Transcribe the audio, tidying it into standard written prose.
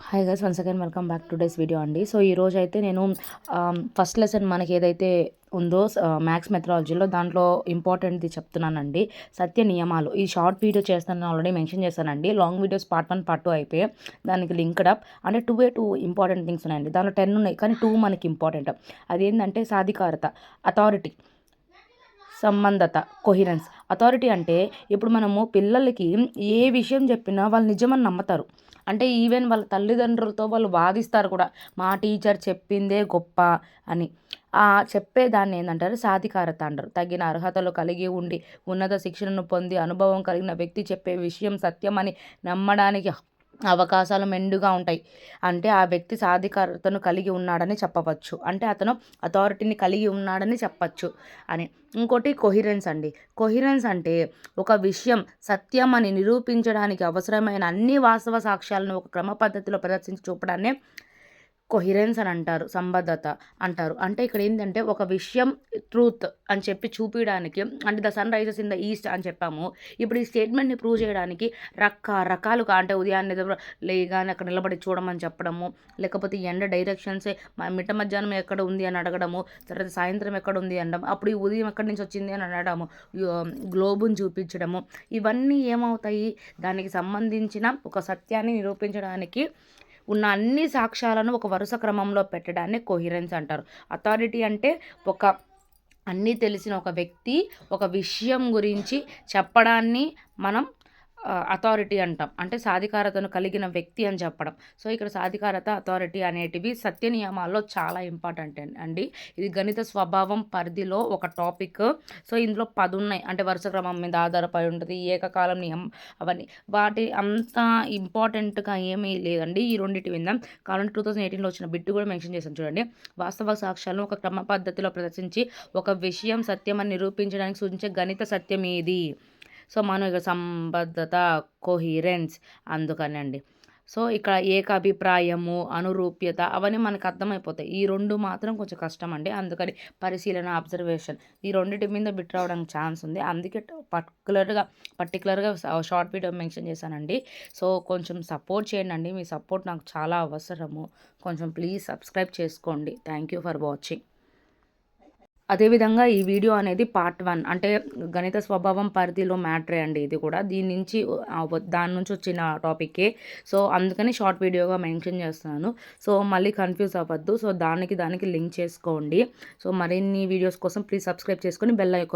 Hi guys, once again welcome back two days video అండి. So ఈరోజు అయితే నేను ఫస్ట్ లెసన్ మనకి ఏదైతే ఉందో మ్యాథ్స్ మెథడాలజీలో దాంట్లో ఇంపార్టెంట్ది చెప్తున్నానండి. సత్య నియమాలు. ఈ షార్ట్ వీడియో చేస్తానని ఆల్రెడీ మెన్షన్ చేశానండి. లాంగ్ వీడియోస్ పార్ట్ 1 పార్ట్ 2 అయిపోయాయి. దానికి లింక్డ్ అప్ అంటే 2 ఇంపార్టెంట్ థింగ్స్ ఉన్నాయండి. దాంట్లో 10 ఉన్నాయి, కానీ 2 మనకి ఇంపార్టెంట్. అదేంటంటే సాధికారత, అథారిటీ, సంబంధత, కొహిరెన్స్. అథారిటీ అంటే ఇప్పుడు మనము పిల్లలకి ఏ విషయం చెప్పినా వాళ్ళు నిజమని నమ్ముతారు. అంటే ఈవెన్ వాళ్ళ తల్లిదండ్రులతో వాళ్ళు వాదిస్తారు కూడా, మా టీచర్ చెప్పిందే గొప్ప అని. చెప్పేదాన్ని ఏంటంటారు, సాధికారత అంటారు. తగిన అర్హతలు కలిగి ఉండి ఉన్నత శిక్షణను పొంది అనుభవం కలిగిన వ్యక్తి చెప్పే విషయం సత్యమని నమ్మడానికి అవకాశాలు మెండుగా ఉంటాయి. అంటే ఆ వ్యక్తి సాధికారతను కలిగి ఉన్నాడని చెప్పవచ్చు. అంటే అతను అథారిటీని కలిగి ఉన్నాడని చెప్పచ్చు అని. ఇంకోటి కొహిరెన్స్ అండి. కొహిరెన్స్ అంటే ఒక విషయం సత్యం అని నిరూపించడానికి అవసరమైన అన్ని వాస్తవ సాక్ష్యాలను ఒక క్రమ పద్ధతిలో ప్రదర్శించి చూపడాన్ని కొహిరెన్స్ అని అంటారు, సంబద్ధత అంటారు. అంటే ఇక్కడ ఏంటంటే ఒక విషయం ట్రూత్ అని చెప్పి చూపించడానికి, అంటే the sun rises in the east అని చెప్పాము. ఇప్పుడు ఈ స్టేట్మెంట్ని ప్రూవ్ చేయడానికి రకరకాలుగా, అంటే ఉదయాన్నే లేగానే అక్కడ నిలబడి చూడమని చెప్పడము, లేకపోతే ఎండ డైరెక్షన్సే మిట్ట మధ్యాహ్నం ఎక్కడ ఉంది అని అడగడము, తర్వాత సాయంత్రం ఎక్కడ ఉంది అనడం, అప్పుడు ఈ ఉదయం ఎక్కడి నుంచి వచ్చింది అని అనడము, గ్లోబుని చూపించడము, ఇవన్నీ ఏమవుతాయి, దానికి సంబంధించిన ఒక సత్యాన్ని నిరూపించడానికి ఉన్న అన్ని సాక్ష్యాలను ఒక వరుస క్రమంలో పెట్టడాన్ని కొహిరెన్స్ అంటారు. అథారిటీ అంటే అన్నీ తెలిసిన ఒక వ్యక్తి ఒక విషయం గురించి చెప్పడాన్ని మనం అథారిటీ అంటాం. అంటే సాధికారతను కలిగిన వ్యక్తి అని చెప్పడం. సో ఇక్కడ సాధికారత, అథారిటీ అనేటివి సత్య నియమాల్లో చాలా ఇంపార్టెంట్ అండి. ఇది గణిత స్వభావం పరిధిలో ఒక టాపిక్. సో ఇందులో 10 ఉన్నాయి. అంటే వరుస క్రమం మీద ఆధారపడి ఉంటుంది, ఏకకాలం నియమం, అవన్నీ వాటి అంత ఇంపార్టెంట్గా ఏమీ లేదండి. ఈ రెండింటి విందాం. కావాలంటే 2018లో వచ్చిన బిట్టు కూడా మెన్షన్ చేశాను చూడండి. వాస్తవ సాక్ష్యాలను ఒక క్రమ పద్ధతిలో ప్రదర్శించి ఒక విషయం సత్యమని నిరూపించడానికి సూచించే గణిత సత్యం ఏది. సో మనం ఇక సంబద్ధత, కొహిరెన్స్ అందుకనండి. సో ఇక్కడ ఏకాభిప్రాయము, అనురూప్యత అవన్నీ మనకు అర్థమైపోతాయి. ఈ 2 మాత్రం కొంచెం కష్టం అండి. అందుకని పరిశీలన, అబ్జర్వేషన్, ఈ రెండింటి మీద బిట్ రావడానికి ఛాన్స్ ఉంది. అందుకే పర్టికులర్గా షార్ట్ వీడియో మెన్షన్ చేశానండి. సో కొంచెం సపోర్ట్ చేయండి. మీ సపోర్ట్ నాకు చాలా అవసరము. కొంచెం ప్లీజ్ సబ్స్క్రైబ్ చేసుకోండి. Thank you for watching. అదేవిధంగా ఈ వీడియో అనేది పార్ట్ 1, అంటే గణిత స్వభావం పరిధిలో మ్యాటరే అండి. ఇది కూడా దాని నుంచి వచ్చిన టాపిక్కే. సో అందుకని షార్ట్ వీడియోగా మెన్షన్ చేస్తున్నాను. సో మళ్ళీ కన్ఫ్యూజ్ అవ్వద్దు. సో దానికి లింక్ చేసుకోండి. సో మరిన్ని వీడియోస్ కోసం ప్లీజ్ సబ్స్క్రైబ్ చేసుకొని బెల్ ఐకాన్